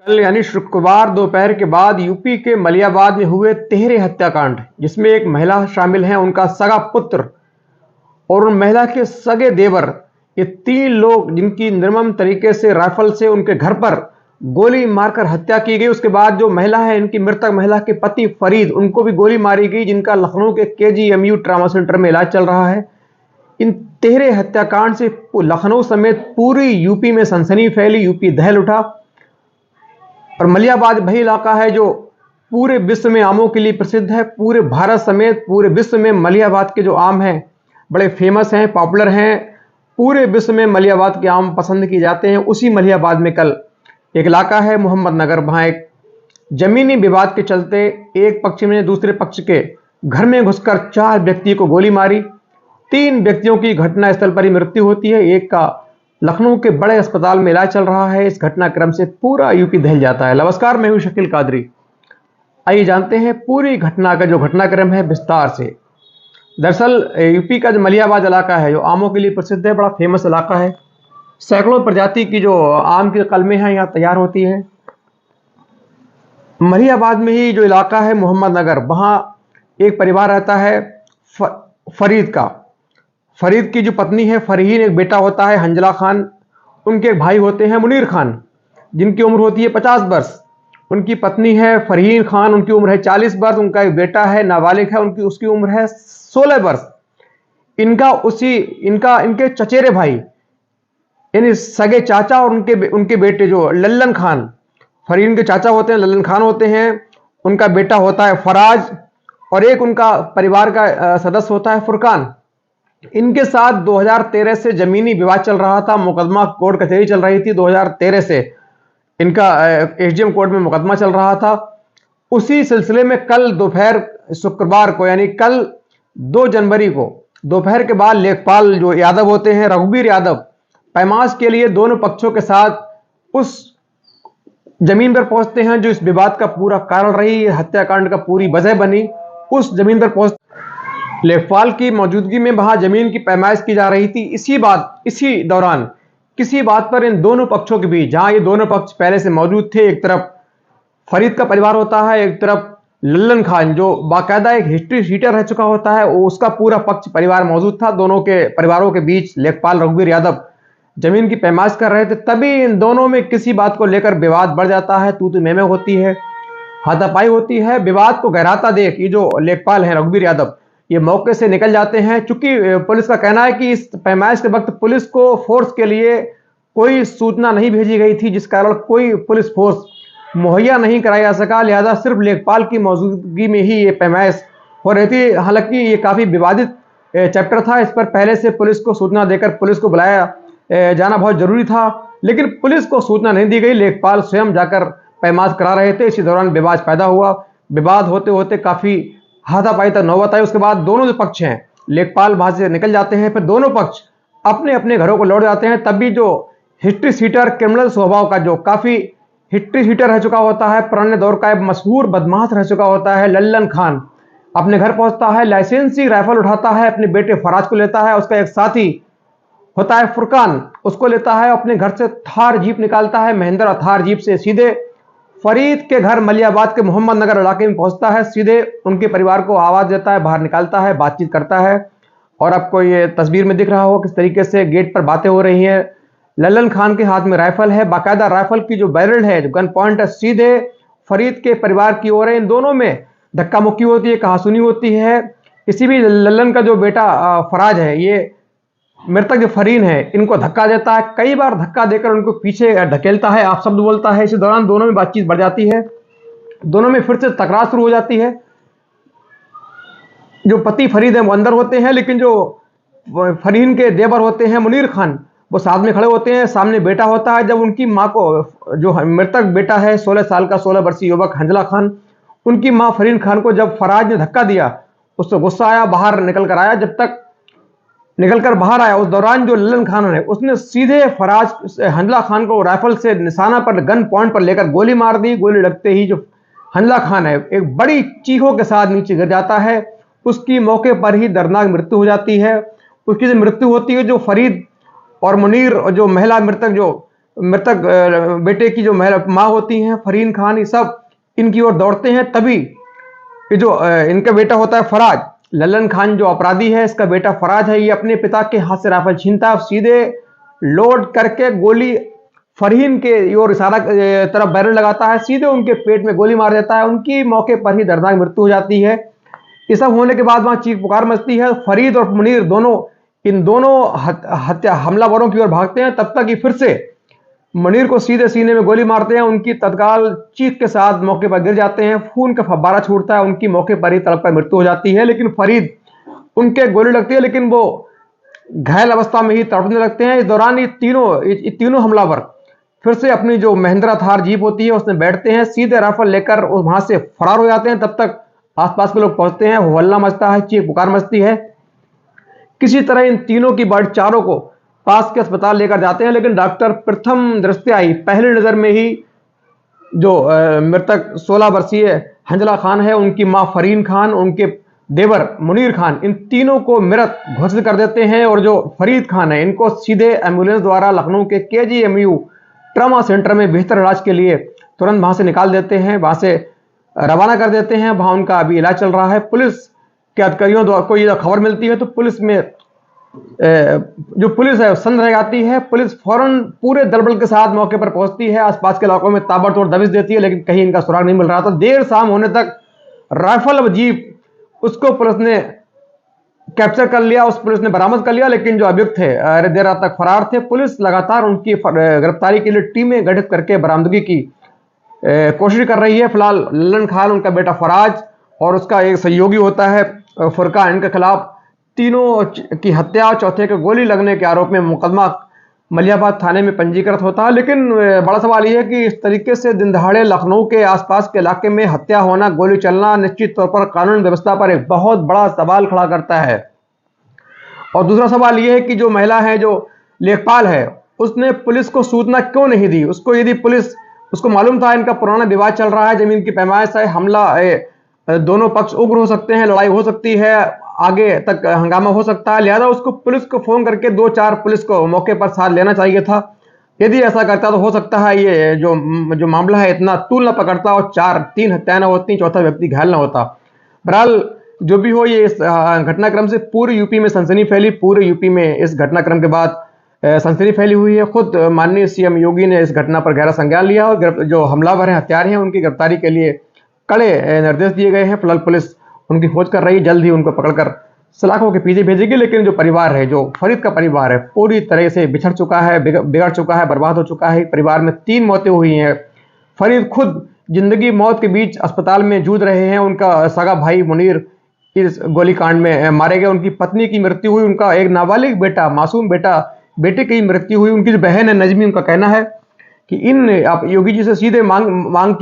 कल यानी शुक्रवार दोपहर के बाद यूपी के मलियाबाद में हुए तिहरे हत्याकांड, जिसमें एक महिला शामिल है, उनका सगा पुत्र और उन महिला के सगे देवर, ये 3 लोग जिनकी निर्मम तरीके से राइफल से उनके घर पर गोली मारकर हत्या की गई। उसके बाद जो महिला है, इनकी मृतक महिला के पति फरीद, उनको भी गोली मारी गई, जिनका लखनऊ के केजीएमयू ट्रामा सेंटर में इलाज चल रहा है। इन तिहरे हत्याकांड से लखनऊ समेत पूरी यूपी में सनसनी फैली, यूपी दहल उठा। और मलियाबाद वही इलाका है जो पूरे विश्व में आमों के लिए प्रसिद्ध है। पूरे भारत समेत पूरे विश्व में मलियाबाद के जो आम हैं बड़े फेमस हैं, पॉपुलर हैं। पूरे विश्व में मलियाबाद के आम पसंद किए जाते हैं। उसी मलियाबाद में कल एक इलाका है मोहम्मद नगर, वहाँ एक जमीनी विवाद के चलते एक पक्ष ने दूसरे पक्ष के घर में घुसकर 4 व्यक्ति को गोली मारी। 3 व्यक्तियों की घटनास्थल पर ही मृत्यु होती है, एक का लखनऊ के बड़े अस्पताल में इलाज चल रहा है। इस घटनाक्रम से पूरा यूपी दहल जाता है। नमस्कार, मैं हूं शकील कादरी। आइए जानते हैं पूरी घटना का जो घटनाक्रम है विस्तार से। दरअसल यूपी का जो मलियाबाद इलाका है, जो आमों के लिए प्रसिद्ध है, बड़ा फेमस इलाका है। सैकड़ों प्रजाति की जो आम की कलमें हैं यहाँ तैयार होती हैं। मलियाबाद में ही जो इलाका है मोहम्मद नगर, वहाँ एक परिवार रहता है फरीद का। फरीद की जो पत्नी है फरहीन, एक बेटा होता है हंजला खान, उनके एक भाई होते हैं मुनीर खान, जिनकी उम्र होती है 50 वर्ष। उनकी पत्नी है फरहीन खान, उनकी उम्र है 40 वर्ष। उनका एक बेटा है नाबालिग है, उसकी उम्र है 16 वर्ष। इनके चचेरे भाई यानी सगे चाचा और उनके बेटे जो लल्लन खान, फरहीन के चाचा होते हैं लल्लन खान होते हैं, उनका बेटा होता है फराज, और एक उनका परिवार का सदस्य होता है फुरकान। इनके साथ 2013 से जमीनी विवाद चल रहा था, मुकदमा कोर्ट कचहरी चल रही थी। 2013 से इनका एसडीएम कोर्ट में मुकदमा चल रहा था। उसी सिलसिले में कल दोपहर शुक्रवार को यानी कल 2 जनवरी को दोपहर के बाद लेखपाल जो यादव होते हैं, रघुवीर यादव, पैमाश के लिए दोनों पक्षों के साथ उस जमीन पर पहुंचते हैं जो इस विवाद का पूरा कारण रही, हत्याकांड का पूरी वजह बनी। उस जमीन पर पहुंच लेखपाल की मौजूदगी में वहां जमीन की पैमाइश की जा रही थी। इसी दौरान किसी बात पर इन दोनों पक्षों के बीच, जहां ये दोनों पक्ष पहले से मौजूद थे, एक तरफ फरीद का परिवार होता है, एक तरफ लल्लन खान जो बाकायदा एक हिस्ट्री शीटर रह चुका होता है, उसका पूरा पक्ष परिवार मौजूद था। दोनों के परिवारों के बीच लेखपाल रघुवीर यादव जमीन की पैमाइश कर रहे थे। तभी इन दोनों में किसी बात को लेकर विवाद बढ़ जाता है, तू मैं होती है, हाथापाई होती है। विवाद को गहराता देख ये जो लेखपाल है रघुवीर यादव, ये मौके से निकल जाते हैं। चूंकि पुलिस का कहना है कि इस पैमाइश के वक्त पुलिस को फोर्स के लिए कोई सूचना नहीं भेजी गई थी, जिस कारण कोई पुलिस फोर्स मुहैया नहीं कराया जा सका, लिहाजा सिर्फ लेखपाल की मौजूदगी में ही ये पैमाइश हो रही थी। हालांकि ये काफी विवादित चैप्टर था, इस पर पहले से पुलिस को सूचना देकर पुलिस को बुलाया जाना बहुत जरूरी था, लेकिन पुलिस को सूचना नहीं दी गई। लेखपाल स्वयं जाकर पैमाइश करा रहे थे। इसी दौरान विवाद पैदा हुआ। विवाद होते होते काफी हाथापाई तक नौबत आई। उसके बाद दोनों जो पक्ष हैं, लेखपाल वहां से निकल जाते हैं, फिर दोनों पक्ष अपने अपने घरों को लौट जाते हैं। तब भी जो हिस्ट्री शीटर, क्रिमिनल स्वभाव का, जो काफी हिस्ट्री शीटर रह चुका होता है, पुराने दौर का एक मशहूर बदमाश रह चुका होता है, लल्लन खान, अपने घर पहुंचता है, लाइसेंसी राइफल उठाता है, अपने बेटे फराज को लेता है। उसका एक साथी होता है फुरकान, उसको लेता है, अपने घर से थार जीप निकालता है, महिंद्रा थार जीप से सीधे फरीद के घर मलियाबाद के मोहम्मद नगर इलाके में पहुंचता है। सीधे उनके परिवार को आवाज देता है, बाहर निकालता है, बातचीत करता है। और आपको ये तस्वीर में दिख रहा हो किस तरीके से गेट पर बातें हो रही हैं। लल्लन खान के हाथ में राइफल है, बाकायदा राइफल की जो बैरल है, जो गन पॉइंट है, सीधे फरीद के परिवार की ओर है। इन दोनों में धक्का मुक्की होती है, कहासुनी होती है। किसी भी लल्लन का जो बेटा फराज है, ये मृतक जो फरीन है, इनको धक्का देता है, कई बार धक्का देकर उनको पीछे धकेलता है, आप शब्द बोलता है। इसी दौरान दोनों में बातचीत बढ़ जाती है, दोनों में फिर से तकरार शुरू हो जाती है। जो पति फरीद है वो अंदर होते हैं, लेकिन जो फरीन के देवर होते हैं मुनीर खान, वो साथ में खड़े होते हैं। सामने बेटा होता है। जब उनकी माँ को, जो मृतक बेटा है 16 साल का, 16 वर्षीय युवक हंजला खान, उनकी माँ फरीन खान को जब फराज ने धक्का दिया, उससे गुस्सा आया, बाहर निकल कर आया। जब तक निकल कर बाहर आया, उस दौरान जो लल्लन खान है उसने सीधे फराज हंजला खान को राइफल से निशाना पर, गन पॉइंट पर लेकर गोली मार दी। गोली लगते ही जो हंजला खान है एक बड़ी चीखों के साथ नीचे गिर जाता है। उसकी मौके पर ही दर्दनाक मृत्यु हो जाती है। उसकी जो मृत्यु होती है, जो फरीद और मुनीर और जो महिला मृतक जो मृतक बेटे की जो माँ होती हैं फरीन खान, ये सब इनकी ओर दौड़ते हैं। तभी ये जो इनका बेटा होता है फराज, लल्लन खान जो अपराधी है, इसका बेटा फराज है, ये अपने पिता के हाथ से राइफल छीनता है, सीधे लोड करके गोली फरहीन के ओर इशारा तरफ बैरल लगाता है, सीधे उनके पेट में गोली मार देता है। उनकी मौके पर ही दर्दनाक मृत्यु हो जाती है। ये सब होने के बाद वहां चीख पुकार मचती है। फरीद और मुनीर दोनों इन दोनों हत्या हमलावरों की ओर भागते हैं। तब तक ये फिर से मुनीर को सीधे सीने में गोली मारते हैं। उनकी तत्काल चीख के साथ मौके पर गिर जाते हैं। खून का फव्वारा छूटता है। उनकी मौके पर ही तड़प कर मृत्यु हो जाती है। लेकिन फरीद, उनके गोली लगती है लेकिन वो घायल अवस्था में ही तड़पने लगते हैं। इस दौरान ये तीनों हमलावर फिर से अपनी जो महिंद्रा थार जीप होती है उसमें बैठते हैं, सीधे राइफल लेकर वहां से फरार हो जाते हैं। तब तक आसपास के लोग पहुंचते हैं, हल्ला मचता है, चीख पुकार मचती है। किसी तरह इन तीनों की बॉडी चारों को पास के अस्पताल लेकर जाते हैं। लेकिन डॉक्टर प्रथम दृष्टया ही पहली नजर में ही जो मृतक 16 वर्षीय हंजला खान है, उनकी मां फरीन खान, उनके देवर मुनीर खान, इन तीनों को मृत घोषित कर देते हैं। और जो फरीद खान है, इनको सीधे एम्बुलेंस द्वारा लखनऊ के KGMU ट्रॉमा सेंटर में बेहतर इलाज के लिए तुरंत वहां से निकाल देते हैं, वहां से रवाना कर देते हैं। वहां उनका अभी इलाज चल रहा है। पुलिस के अधिकारियों द्वारा को ये खबर मिलती है तो पुलिस में जो पुलिस है संदेह जाती है। पुलिस फौरन पूरे दलबल के साथ मौके पर पहुंचती है, आसपास के इलाकों में ताबड़तोड़ दबिश देती है, लेकिन कहीं इनका सुराग नहीं मिल रहा था। देर शाम होने तक राइफल और जीप उसको पुलिस ने कैप्चर कर लिया, उस पुलिस ने बरामद कर लिया। लेकिन जो अभियुक्त थे देर रात तक फरार थे। पुलिस लगातार उनकी गिरफ्तारी के लिए टीमें गठित करके बरामदगी की कोशिश कर रही है। फिलहाल लल्लन खान, उनका बेटा फराज और उसका एक सहयोगी होता है फुरकान, इनके खिलाफ तीनों की हत्या और चौथे के गोली लगने के आरोप में मुकदमा मलियाबाद थाने में पंजीकृत होता है। लेकिन बड़ा सवाल यह है कि इस तरीके से दिन दहाड़े लखनऊ के आसपास के इलाके में हत्या होना, गोली चलना निश्चित तौर पर कानून व्यवस्था पर एक बहुत बड़ा सवाल खड़ा करता है। और दूसरा सवाल यह है कि जो महिला है, जो लेखपाल है, उसने पुलिस को सूचना क्यों नहीं दी। उसको यदि उसको मालूम था इनका पुराना विवाद चल रहा है, जमीन की पैमाइश है, हमला दोनों पक्ष उग्र हो सकते हैं, लड़ाई हो सकती है, आगे तक हंगामा हो सकता है, लिहाजा उसको पुलिस को फोन करके 2-4 पुलिस को मौके पर साथ लेना चाहिए था। यदि ऐसा करता तो हो सकता है ये जो मामला है इतना तूल न पकड़ता और 3 हत्याएं न होती, चौथा व्यक्ति घायल न होता। बहरहाल जो भी हो, ये इस घटनाक्रम से पूरे यूपी में सनसनी फैली। पूरे यूपी में इस घटनाक्रम के बाद सनसनी फैली हुई है। खुद माननीय CM योगी ने इस घटना पर गहरा संज्ञान लिया और जो हमलावर हैं, हत्यारे हैं, उनकी गिरफ्तारी के लिए कड़े निर्देश दिए गए हैं। फिलहाल पुलिस उनकी खोज कर रही है, जल्द ही उनको पकड़कर सलाखों के पीछे भेजेगी। लेकिन जो परिवार है, जो फरीद का परिवार है, पूरी तरह से बिछड़ चुका है, बिगड़ चुका है, बर्बाद हो चुका है। परिवार में 3 मौतें हुई हैं। फरीद खुद जिंदगी मौत के बीच अस्पताल में जूझ रहे हैं। उनका सगा भाई मुनीर इस गोलीकांड में मारे गए। उनकी पत्नी की मृत्यु हुई। उनका एक नाबालिग बेटा, मासूम बेटे की मृत्यु हुई। उनकी जो बहन है नजमी, उनका कहना है कि आप योगी जी से सीधे मांग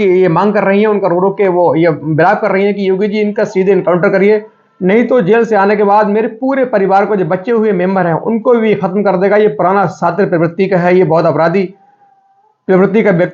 कर रही हैं, उनका रो रो के वो ये विलाप कर रही हैं कि योगी जी इनका सीधे इनकाउंटर करिए, नहीं तो जेल से आने के बाद मेरे पूरे परिवार को, जो बचे हुए मेंबर हैं, उनको भी खत्म कर देगा। ये पुराना सातिर प्रवृत्ति का है, ये बहुत अपराधी प्रवृत्ति का व्यक्ति